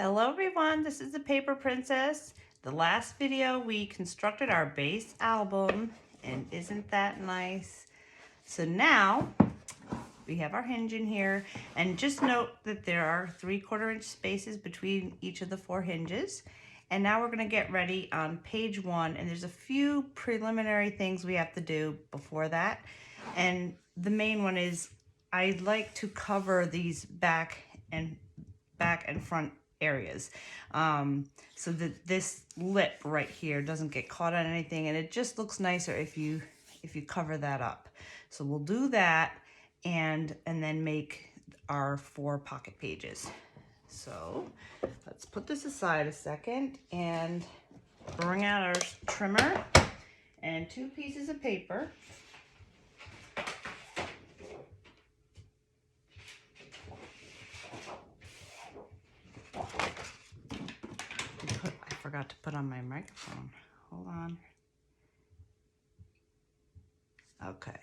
Hello everyone, this is the Paper Princess. The last video we constructed our base album, and isn't that nice? So now we have our hinge in here, and just note that there are 3/4 inch spaces between each of the 4 hinges. And now we're gonna get ready on page 1, and there's a few preliminary things we have to do before that. And the main one is I'd like to cover these back and front areas, so that this lip right here doesn't get caught on anything, and it just looks nicer if you cover that up. So we'll do that, and then make our 4 pocket pages. So let's put this aside a second and bring out our trimmer and 2 pieces of paper. I forgot to put on my microphone. Hold on. Okay.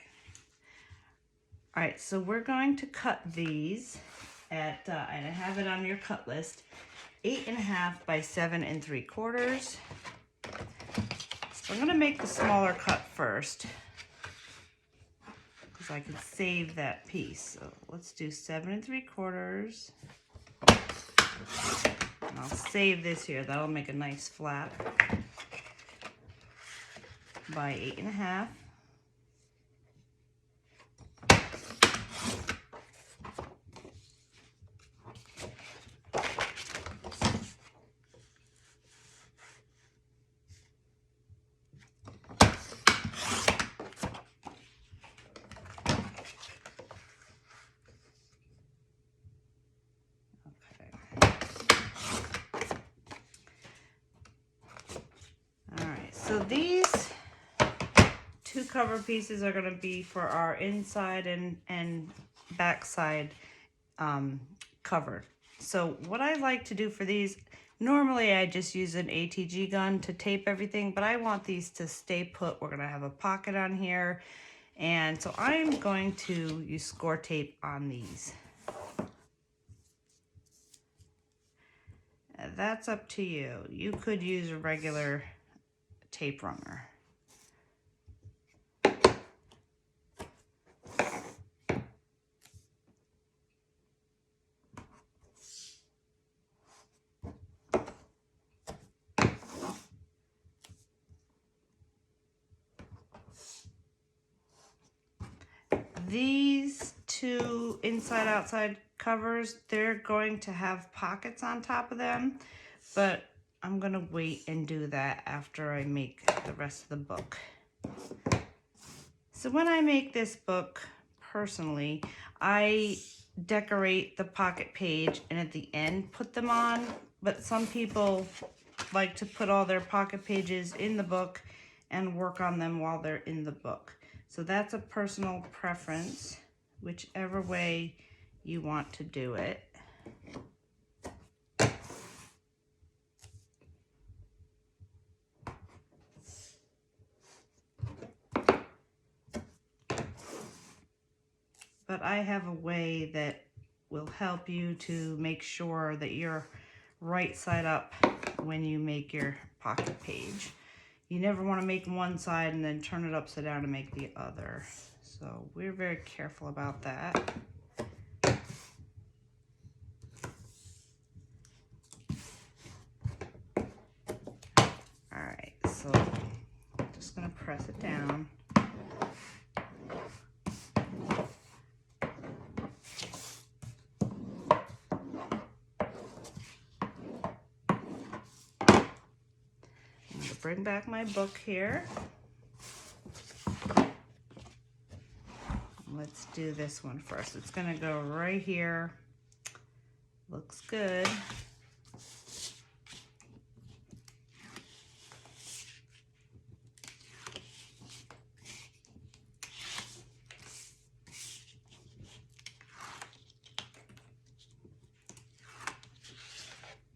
All right, so we're going to cut these at, and I have it on your cut list, 8.5 by 7 3/4. So I'm gonna make the smaller cut first, because I can save that piece. So let's do 7 3/4. And I'll save this here. That'll make a nice flap. By 8.5. So these 2 cover pieces are going to be for our inside and back side cover. So what I like to do for these, normally I just use an ATG gun to tape everything, but I want these to stay put. We're going to have a pocket on here, and so I'm going to use score tape on these. That's up to you. You could use a regular tape runner. These 2 inside-outside covers, they're going to have pockets on top of them, but I'm gonna wait and do that after I make the rest of the book. So when I make this book, personally, I decorate the pocket page and at the end put them on, but some people like to put all their pocket pages in the book and work on them while they're in the book. So that's a personal preference, whichever way you want to do it. But I have a way that will help you to make sure that you're right side up when you make your pocket page. You never want to make one side and then turn it upside down to make the other. So we're very careful about that. All right, so I'm just gonna press it down. Bring back my book here. Let's do this one first. It's gonna go right here. Looks good.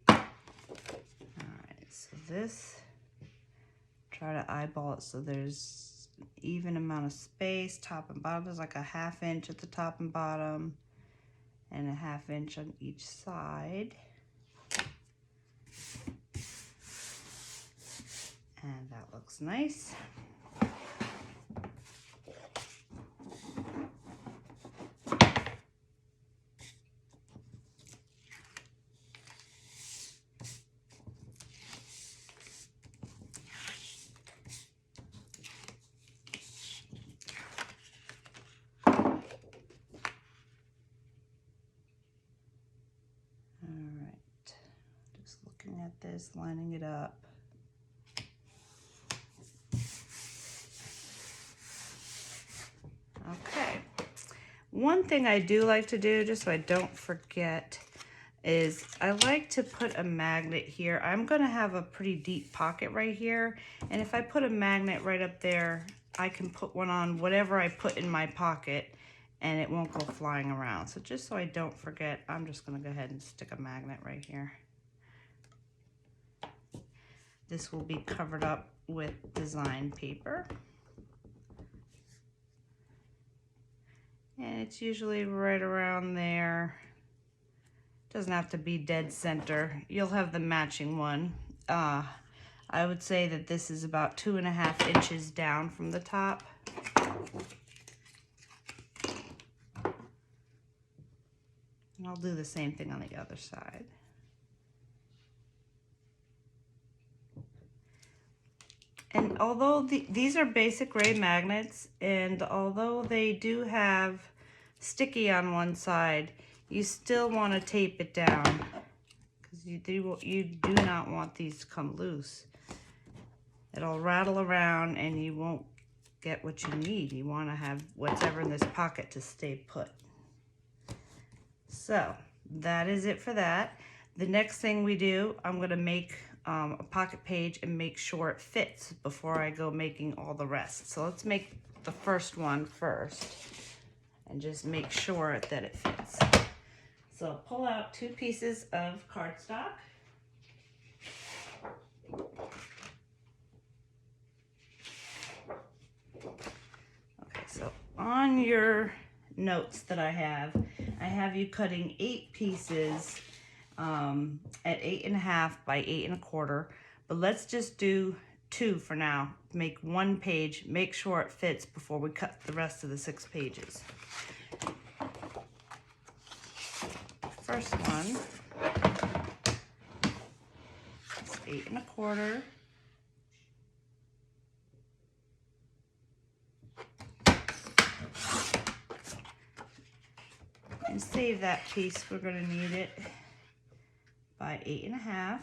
All right, so this, try to eyeball it so there's an even amount of space, top and bottom. There's like a 1/2 inch at the top and bottom, and a 1/2 inch on each side. looks nice. At this, lining it up. Okay. One thing I do like to do, just so I don't forget, is I like to put a magnet here. I'm going to have a pretty deep pocket right here, and if I put a magnet right up there, I can put one on whatever I put in my pocket, and it won't go flying around. So just so I don't forget, I'm just going to go ahead and stick a magnet right here. This will be covered up with design paper. And it's usually right around there. Doesn't have to be dead center. You'll have the matching one. I would say that this is about 2.5 inches down from the top. And I'll do the same thing on the other side. And although these are basic gray magnets, and although they do have sticky on one side, you still want to tape it down because you do not want these to come loose. It'll rattle around and you won't get what you need. You want to have whatever in this pocket to stay put. So that is it for that. The next thing we do, I'm going to make a pocket page and make sure it fits before I go making all the rest. So let's make the first one first and just make sure that it fits. So pull out 2 pieces of cardstock. Okay, so on your notes that I have you cutting 8 pieces at 8.5 by 8.25, but let's just do 2 for now. Make 1 page, make sure it fits before we cut the rest of the 6 pages. First one is 8.25. And save that piece, we're going to need it by 8.5.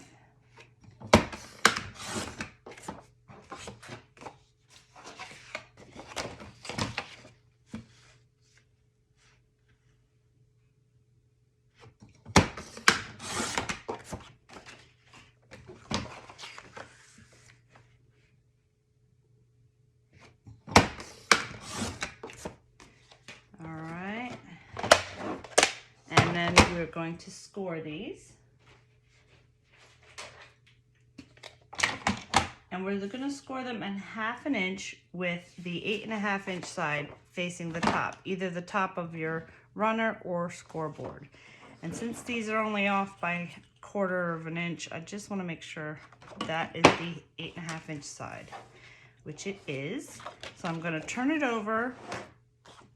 All right. And then we're going to score these. And we're going to score them in 1/2 inch with the 8.5 inch side facing the top, either the top of your runner or scoreboard. And since these are only off by 1/4 inch, I just want to make sure that is the 8.5 inch side, which it is. So I'm going to turn it over.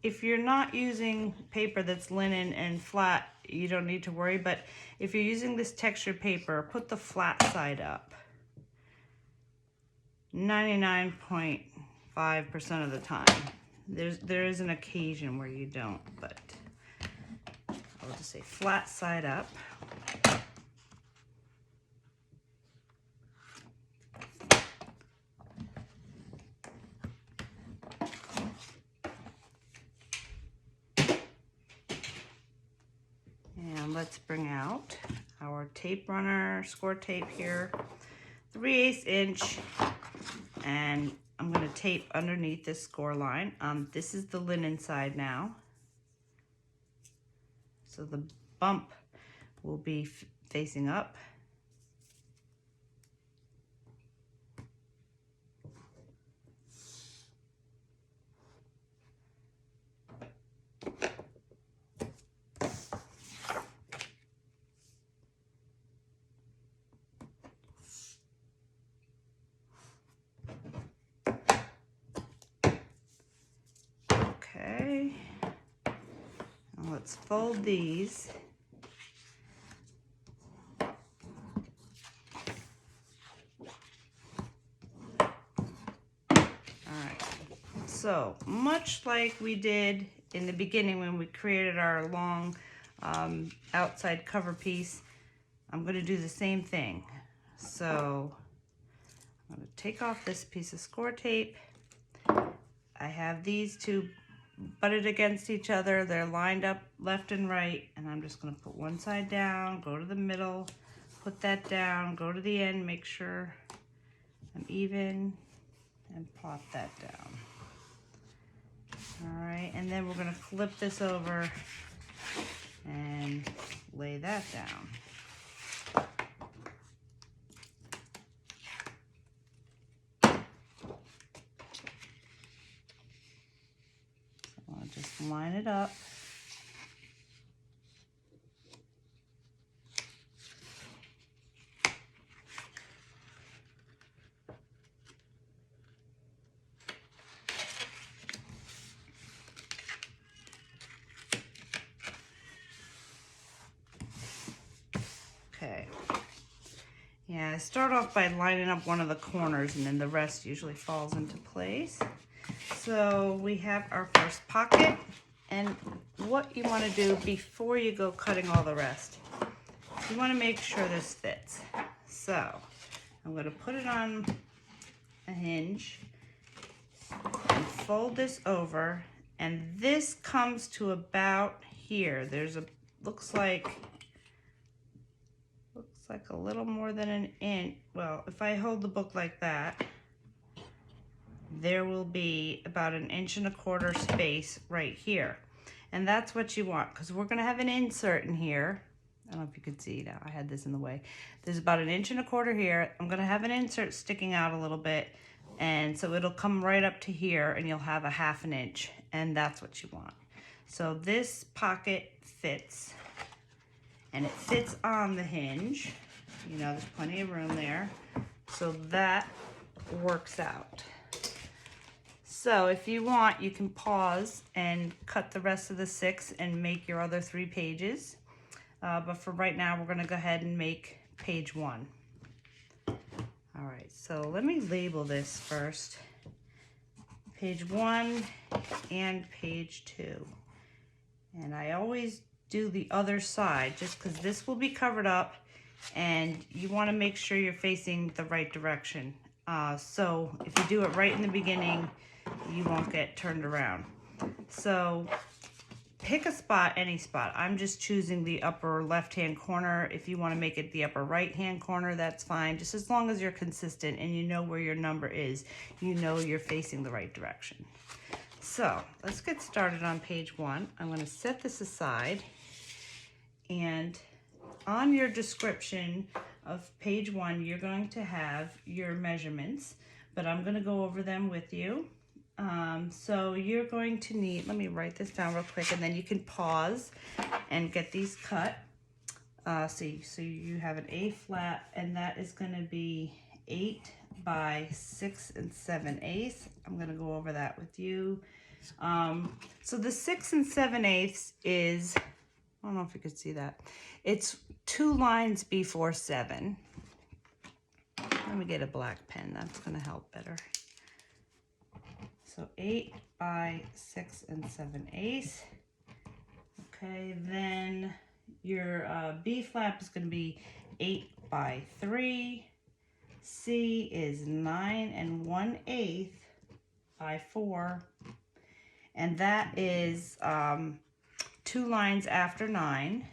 If you're not using paper that's linen and flat, you don't need to worry, but if you're using this textured paper, put the flat side up. 99.5% of the time. There is an occasion where you don't, but I'll just say flat side up. And let's bring out our tape runner, score tape here, 3/8 inch, and I'm going to tape underneath this score line. This is the linen side now. So the bump will be facing up. let's fold these. So much like we did in the beginning when we created our long outside cover piece, I'm going to do the same thing. So I'm going to take off this piece of score tape. I have these two butted against each other. They're lined up left and right, and I'm just going to put one side down, go to the middle, put that down, go to the end, make sure I'm even, and plot that down. All right, and then we're going to flip this over and lay that down. So I'll just line it up. Okay. Yeah, I start off by lining up one of the corners and then the rest usually falls into place. So we have our first pocket, and what you want to do before you go cutting all the rest, you want to make sure this fits. So I'm going to put it on a hinge and fold this over, and this comes to about here. There's a, looks like a little more than an inch. Well, if I hold the book like that, there will be about 1.25 inches space right here. And that's what you want, because we're going to have an insert in here. I don't know if you can see now, I had this in the way. There's about 1.25 inches here. I'm going to have an insert sticking out a little bit, and so it'll come right up to here, and you'll have a 1/2 inch, and that's what you want. So this pocket fits, and it fits on the hinge. You know, there's plenty of room there. So that works out. So if you want, you can pause and cut the rest of the 6 and make your other 3 pages. But for right now, we're gonna go ahead and make page 1. All right, so let me label this first. Page 1 and page 2. And I always do the other side just because this will be covered up, and you want to make sure you're facing the right direction. So if you do it right in the beginning, you won't get turned around. So pick a spot, any spot. I'm just choosing the upper left-hand corner. If you want to make it the upper right-hand corner, that's fine. Just as long as you're consistent and you know where your number is, you know you're facing the right direction. So let's get started on page 1. I'm going to set this aside, and on your description of page 1, you're going to have your measurements, but I'm going to go over them with you. So you're going to need, let me write this down real quick, and then you can pause and get these cut. So you have an A flat, and that is going to be 8 by 6 7/8. I'm going to go over that with you. So the 6 7/8 is, I don't know if you could see that. It's 2 lines before 7. Let me get a black pen. That's going to help better. So 8 by 6 7/8. Okay, then your B flap is going to be 8 by 3. C is 9 1/8 by 4. And that is 2 lines after 9.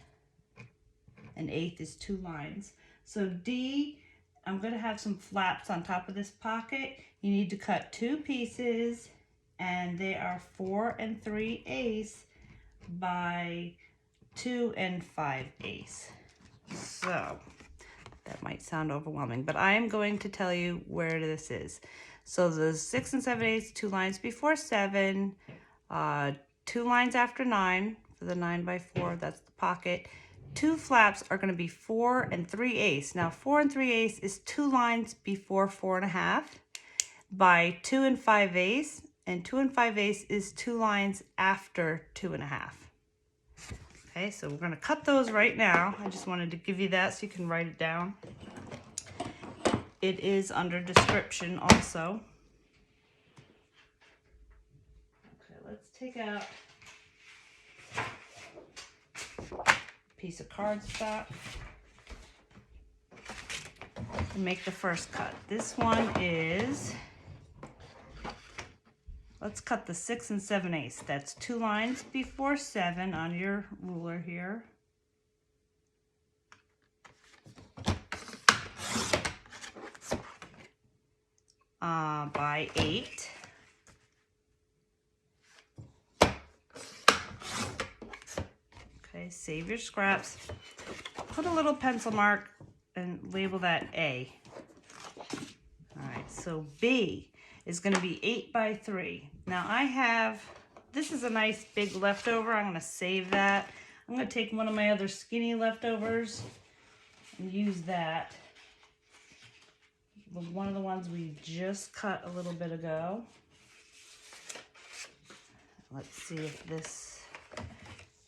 An 1/8 is 2 lines. So D, I'm going to have some flaps on top of this pocket. You need to cut 2 pieces, and they are 4 3/8 by 2 5/8. So that might sound overwhelming, but I am going to tell you where this is. So the 6 7/8, 2 lines before 7, 2 lines after 9 for the 9 by 4, that's the pocket. 2 flaps are going to be 4 3/8. Now 4 3/8 is 2 lines before 4 1/2 by 2 5/8, and 2 5/8 is 2 lines after 2 1/2. Okay, so we're gonna cut those right now. I just wanted to give you that so you can write it down. It is under description also. Okay, let's take out a piece of cardstock and make the first cut. This one is, let's cut the 6 7/8. That's 2 lines before 7 on your ruler here. By 8. Okay, save your scraps. Put a little pencil mark and label that A. All right, so B is going to be 8 by 3. Now I have, this is a nice big leftover. I'm going to save that. I'm going to take one of my other skinny leftovers and use that. One of the ones we just cut a little bit ago. Let's see if this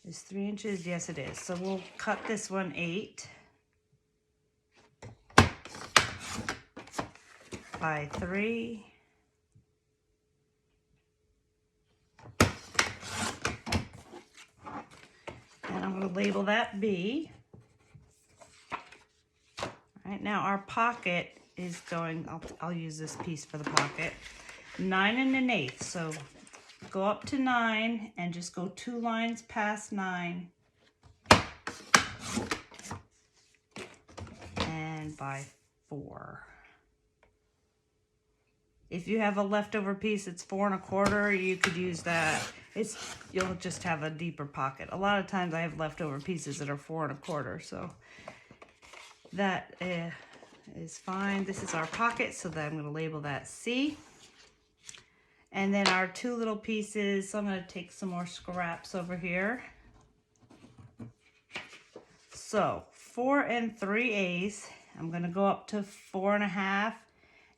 is 3 inches. Yes, it is. So we'll cut this one 8 by 3. And I'm going to label that B. All right, now our pocket is going, I'll use this piece for the pocket, 9 1/8. So go up to 9 and just go 2 lines past 9 and by 4. If you have a leftover piece, it's 4 1/4. You could use that. You'll just have a deeper pocket. A lot of times I have leftover pieces that are 4 1/4, so that is fine. This is our pocket, so that I'm going to label that C. And then our 2 little pieces, so I'm going to take some more scraps over here. So 4 3/8, I'm going to go up to 4 1/2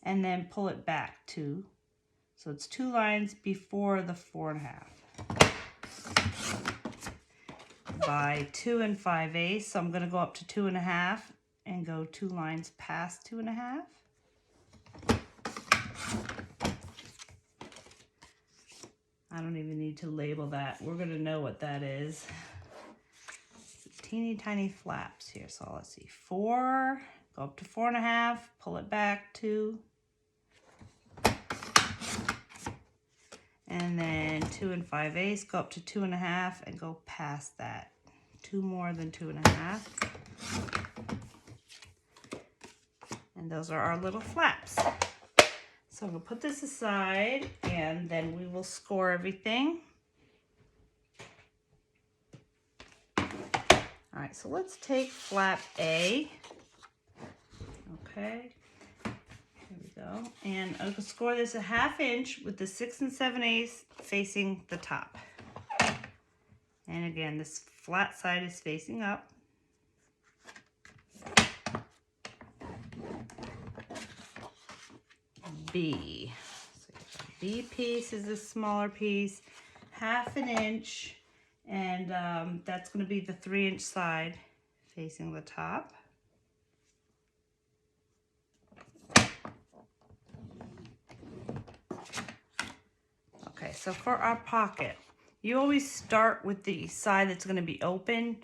and then pull it back 2. So it's 2 lines before the 4 1/2. By 2 5/8, so I'm going to go up to 2 1/2 and go 2 lines past 2 1/2. I don't even need to label that. We're going to know what that is. Teeny tiny flaps here. So let's see. 4, go up to 4 1/2, pull it back 2. And then 2 5/8, go up to 2 1/2 and go past that. 2 more than 2 1/2. And those are our little flaps. So I'm going to put this aside and then we will score everything. All right, so let's take flap A. Okay, here we go. And I'm going to score this a 1/2 inch with the 6 7/8 facing the top. And again, this flat side is facing up. B. So the B piece is a smaller piece, 1/2 inch, and that's going to be the 3 inch side facing the top. Okay, so for our pocket, you always start with the side that's going to be open.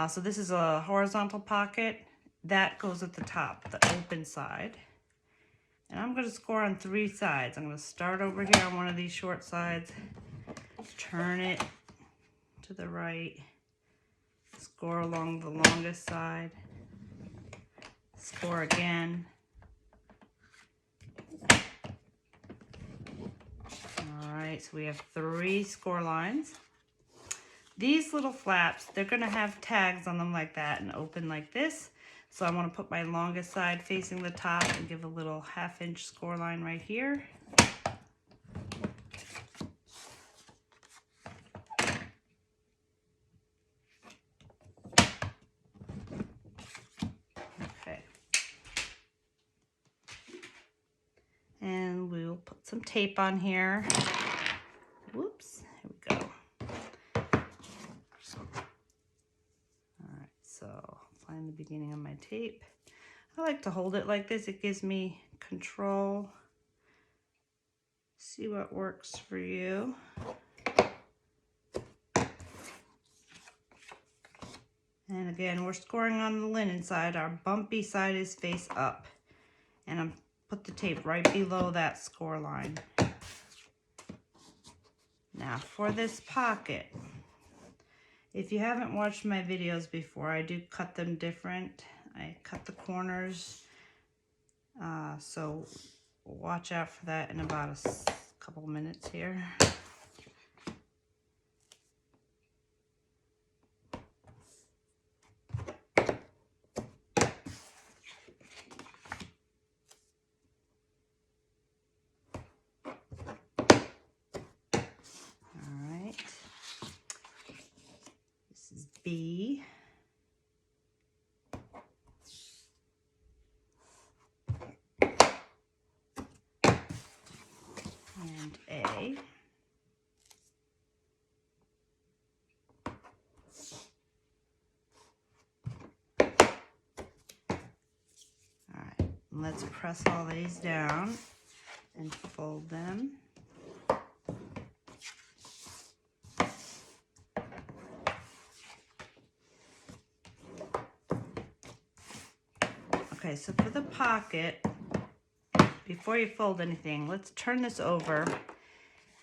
So this is a horizontal pocket. That goes at the top, the open side. And I'm going to score on 3 sides. I'm going to start over here on one of these short sides, turn it to the right, score along the longest side, score again. All right, so we have 3 score lines. These little flaps, they're going to have tags on them like that and open like this. So I want to put my longest side facing the top and give a little 1/2 inch score line right here. Okay. And we'll put some tape on here. Whoops, here we go. tape. I like to hold it like this. It gives me control. See what works for you. And again, we're scoring on the linen side. Our bumpy side is face up. And I'm put the tape right below that score line. Now for this pocket, if you haven't watched my videos before, I do cut them different. I cut the corners, so watch out for that in about a couple minutes here. B. And A. All right, let's press all these down and fold them. Okay, so for the pocket, before you fold anything, let's turn this over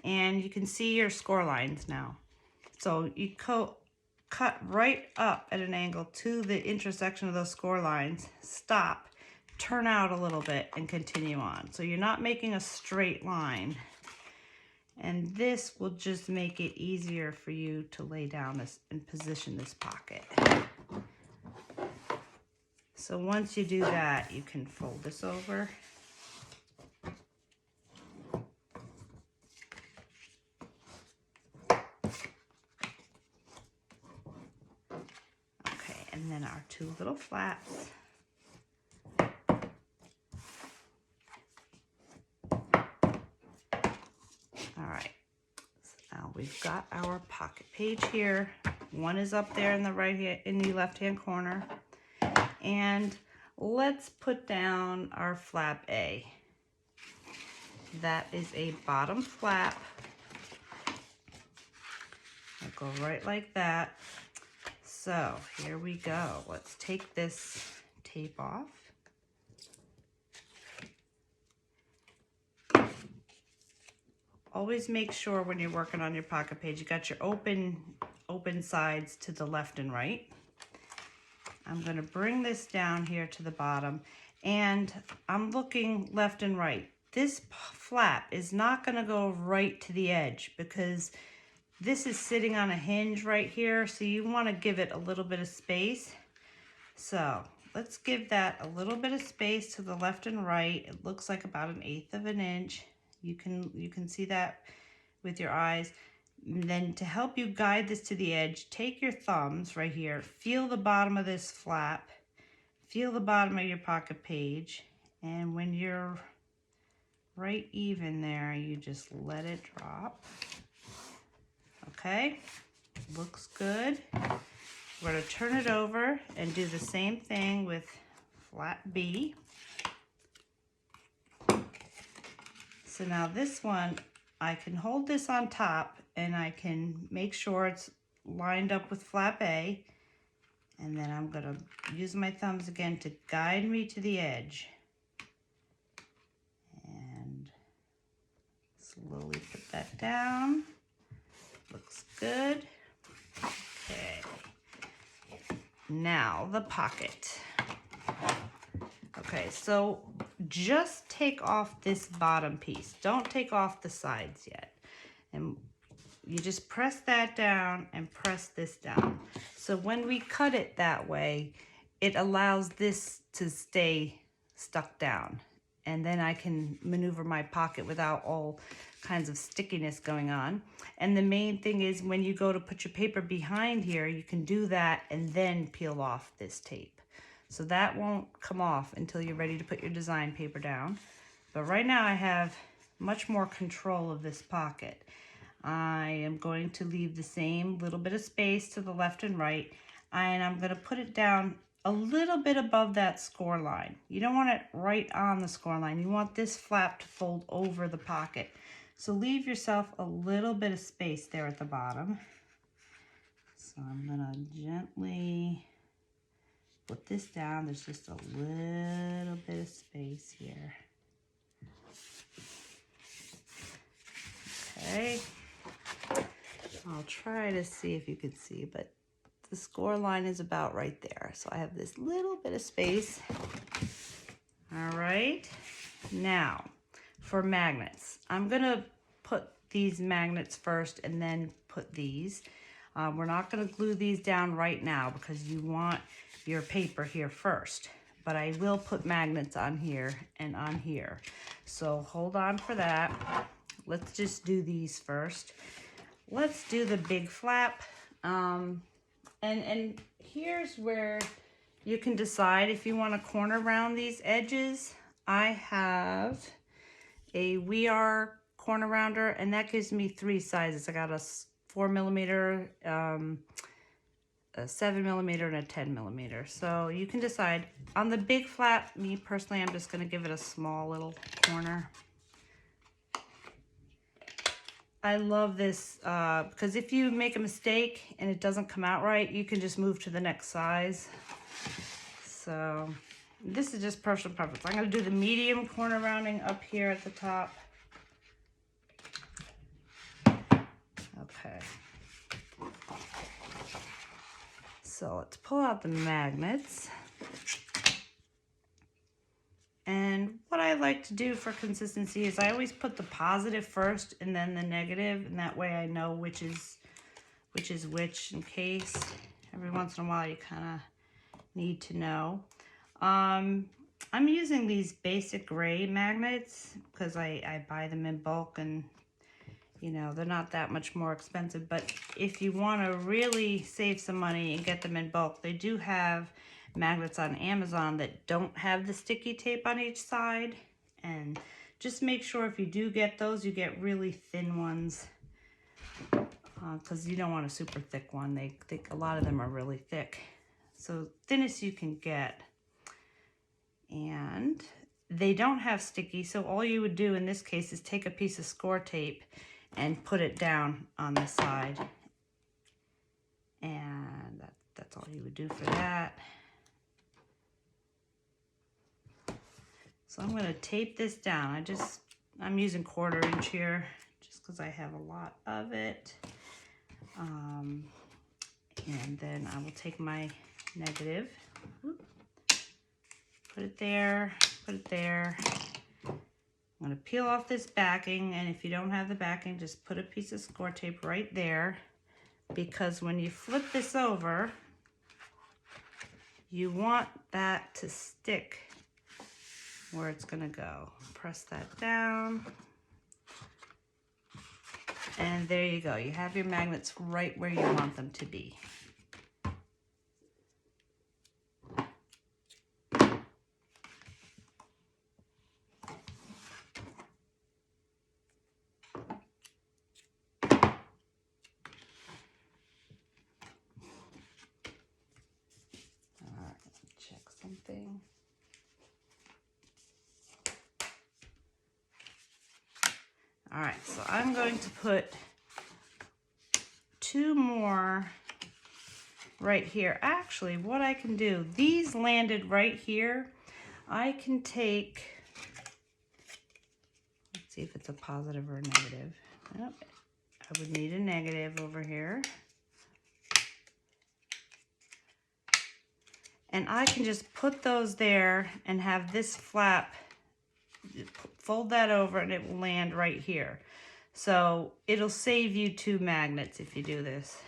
and you can see your score lines now. So you cut right up at an angle to the intersection of those score lines, stop, turn out a little bit and continue on. So you're not making a straight line. And this will just make it easier for you to lay down this and position this pocket. So once you do that, you can fold this over. Okay, and then our two little flaps. All right, so now we've got our pocket page here. One is up there in the left-hand corner. And let's put down our flap A. That is a bottom flap. I'll go right like that. So here we go. Let's take this tape off. Always make sure when you're working on your pocket page, you got your open sides to the left and right. I'm going to bring this down here to the bottom, and I'm looking left and right. This flap is not going to go right to the edge because this is sitting on a hinge right here, so you want to give it a little bit of space. So let's give that a little bit of space to the left and right. It looks like about 1/8 of an inch. You can see that with your eyes. And then to help you guide this to the edge, take your thumbs right here, feel the bottom of this flap, feel the bottom of your pocket page, and when you're right even there, you just let it drop. Okay, looks good. We're going to turn it over and do the same thing with flap B. So now this one, I can hold this on top and I can make sure it's lined up with flap A. And then I'm going to use my thumbs again to guide me to the edge. And slowly put that down. Looks good. Okay. Now the pocket. Okay, so just take off this bottom piece. Don't take off the sides yet. And you just press that down and press this down. So when we cut it that way, it allows this to stay stuck down. And then I can maneuver my pocket without all kinds of stickiness going on. And the main thing is when you go to put your paper behind here, you can do that and then peel off this tape. So that won't come off until you're ready to put your design paper down. But right now I have much more control of this pocket. I am going to leave the same little bit of space to the left and right, and I'm going to put it down a little bit above that score line. You don't want it right on the score line. You want this flap to fold over the pocket. So leave yourself a little bit of space there at the bottom. So I'm gonna gently put this down. There's just a little bit of space here. Okay. I'll try to see if you can see, but the score line is about right there. So I have this little bit of space. All right. Now, for magnets, I'm gonna put these magnets first and then put these. We're not gonna glue these down right now because you want your paper here first, but I will put magnets on here and on here. So hold on for that. Let's just do these first. Let's do the big flap. And here's where you can decide if you want to corner round these edges. I have a We Are corner rounder, and that gives me 3 sizes. I got a 4mm, a 7mm, and a 10mm. So you can decide. On the big flap, me personally, I'm just going to give it a small little corner. I love this because if you make a mistake and it doesn't come out right, you can just move to the next size. So this is just personal preference. I'm going to do the medium corner rounding up here at the top. Okay. So let's pull out the magnets. And what I like to do for consistency is I always put the positive first and then the negative, and that way I know which is which in case every once in a while you kind of need to know. I'm using these basic gray magnets because I buy them in bulk, and you know, they're not that much more expensive. But if you want to really save some money and get them in bulk, they do have magnets on Amazon that don't have the sticky tape on each side. And just make sure if you do get those, you get really thin ones, because you don't want a super thick one. A lot of them are really thick. So thinnest you can get. And they don't have sticky, so all you would do in this case is take a piece of score tape and put it down on the side. And that's all you would do for that. So I'm going to tape this down. I'm using 1/4 inch here just because I have a lot of it. And then I will take my negative, put it there, put it there. I'm going to peel off this backing, and if you don't have the backing, just put a piece of score tape right there, because when you flip this over, you want that to stick where it's going to go. Press that down. And there you go. You have your magnets right where you want them to be. Something. All right, so I'm going to put 2 more right here. Actually, what I can do, these landed right here. I can take, let's see if it's a positive or a negative. Oh, I would need a negative over here. And I can just put those there and have this flap, fold that over, and it will land right here. So it'll save you 2 magnets if you do this.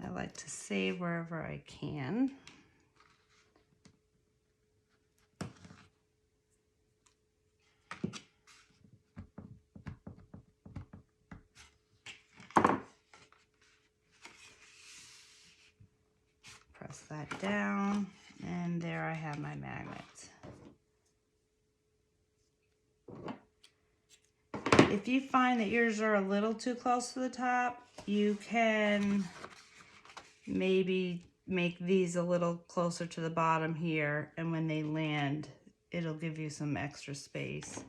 I like to save wherever I can. Press that down, and there I have my magnets. If you find that yours are a little too close to the top, you can maybe make these a little closer to the bottom here, and when they land, it'll give you some extra space.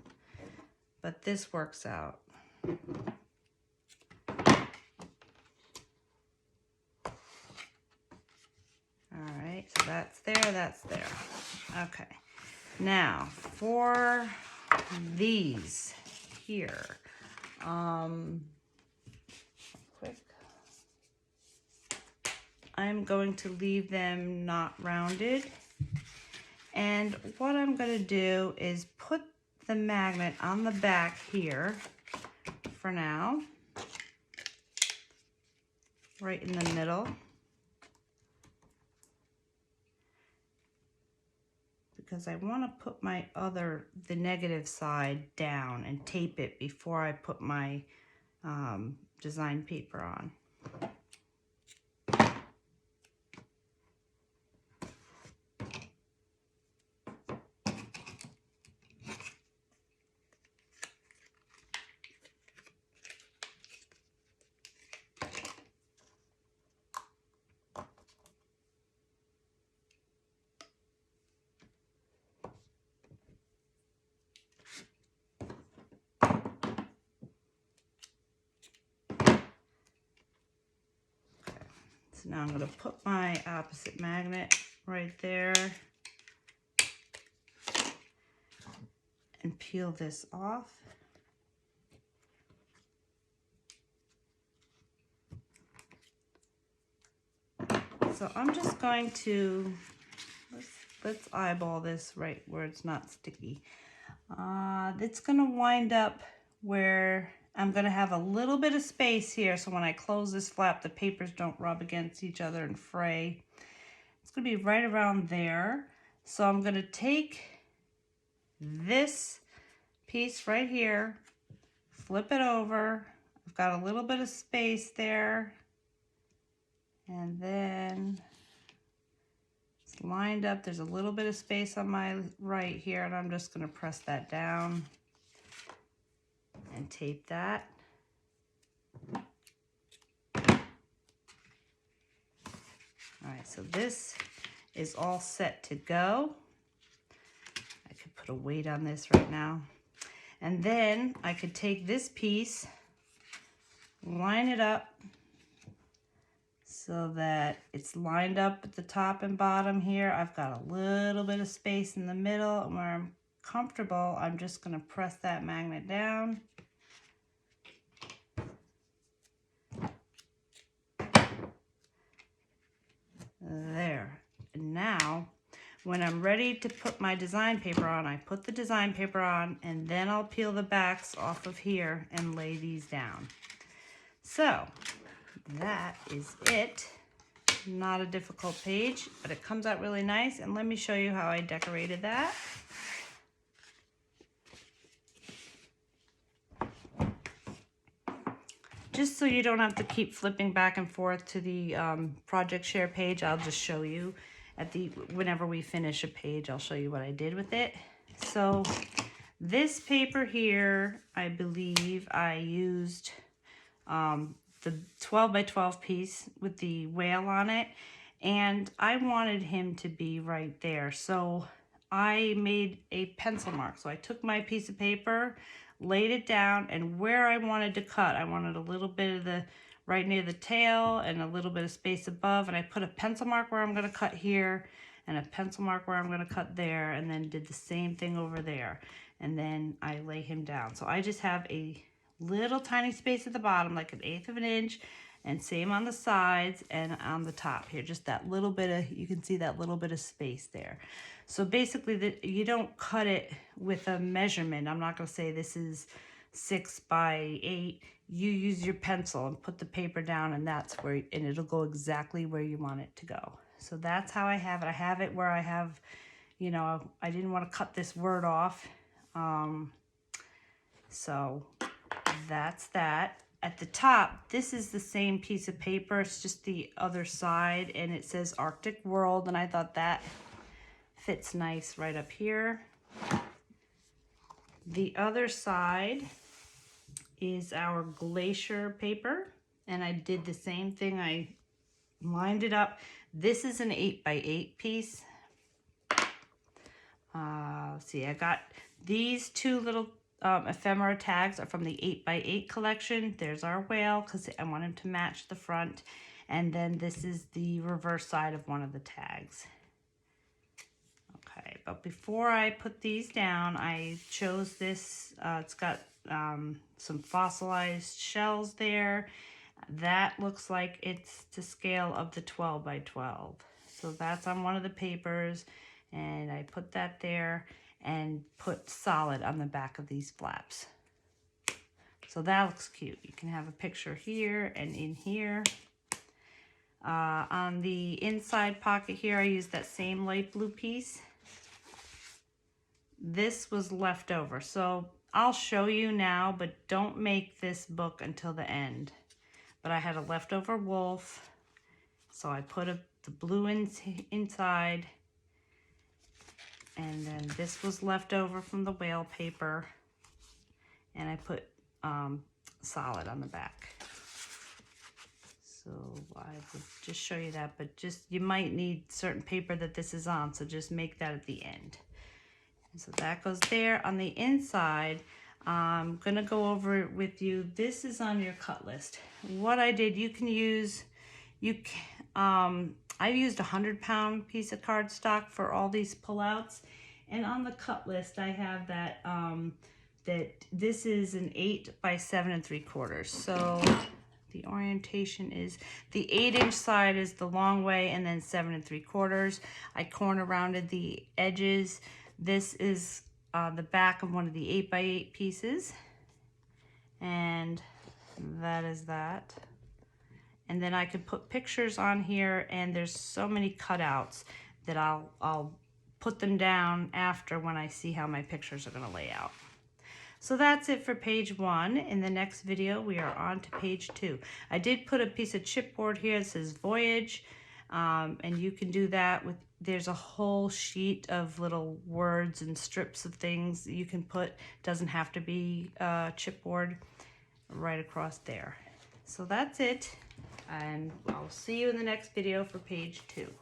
But this works out. All right, so that's there, that's there. Okay, now for these here, quick. I'm going to leave them not rounded. And what I'm going to do is put the magnet on the back here for now, right in the middle. Because I want to put my the negative side down and tape it before I put my design paper on. So now I'm going to put my opposite magnet right there and peel this off. So I'm just going to, let's eyeball this right where it's not sticky. It's going to wind up where I'm going to have a little bit of space here, so when I close this flap, the papers don't rub against each other and fray. It's going to be right around there. So I'm going to take this piece right here, flip it over. I've got a little bit of space there. And then it's lined up. There's a little bit of space on my right here, and I'm just going to press that down and tape that. All right, so this is all set to go. I could put a weight on this right now. And then I could take this piece, line it up so that it's lined up at the top and bottom here. I've got a little bit of space in the middle, and where I'm comfortable, I'm just going to press that magnet down. There. And now, when I'm ready to put my design paper on, I put the design paper on, and then I'll peel the backs off of here and lay these down. So, that is it. Not a difficult page, but it comes out really nice. And let me show you how I decorated that. Just so you don't have to keep flipping back and forth to the project share page, I'll just show you whenever we finish a page, I'll show you what I did with it. So this paper here, I believe I used the 12 by 12 piece with the whale on it, and I wanted him to be right there. So I made a pencil mark. So I took my piece of paper, laid it down, and where I wanted to cut, I wanted a little bit of the right near the tail and a little bit of space above, and I put a pencil mark where I'm going to cut here and a pencil mark where I'm going to cut there, and then did the same thing over there, and then I lay him down. So I just have a little tiny space at the bottom, like 1/8 of an inch, and same on the sides and on the top here, just that little bit of, you can see that little bit of space there. So basically you don't cut it with a measurement. I'm not going to say this is 6 by 8. You use your pencil and put the paper down, and that's where, and it'll go exactly where you want it to go. So that's how I have it. I have it where I have, you know, I didn't want to cut this word off. So that's that. At the top, this is the same piece of paper. It's just the other side, and it says Arctic World, and I thought that fits nice right up here. The other side is our glacier paper, and I did the same thing. I lined it up. This is an 8x8 piece. Let's see, I got these two little ephemera tags are from the 8x8 collection. There's our whale because I want him to match the front. And then this is the reverse side of one of the tags. Okay, but before I put these down, I chose this. It's got some fossilized shells there. That looks like it's to scale of the 12x12. So that's on one of the papers, and I put that there and put solid on the back of these flaps. So that looks cute. You can have a picture here and in here. On the inside pocket here, I used that same light blue piece. This was left over, so I'll show you now, but don't make this book until the end. But I had a leftover wolf, so I put the blue inside, and then this was left over from the whale paper, and I put solid on the back. So I will just show you that, but you might need certain paper that this is on, so just make that at the end. And so that goes there. On the inside, I'm gonna go over it with you. This is on your cut list. What I did, you can use, I've used a 100-pound piece of cardstock for all these pullouts. And on the cut list, I have that, that this is an 8 by 7 3/4. So the orientation is the 8-inch side is the long way, and then 7 3/4. I corner rounded the edges. This is the back of one of the 8x8 pieces, and that is that. And then I could put pictures on here, and there's so many cutouts that I'll put them down after when I see how my pictures are gonna lay out. So that's it for page 1. In the next video, we are on to page 2. I did put a piece of chipboard here that says Voyage, and you can do that with, there's a whole sheet of little words and strips of things that you can put. Doesn't have to be chipboard, right across there. So that's it, and I'll see you in the next video for page 2.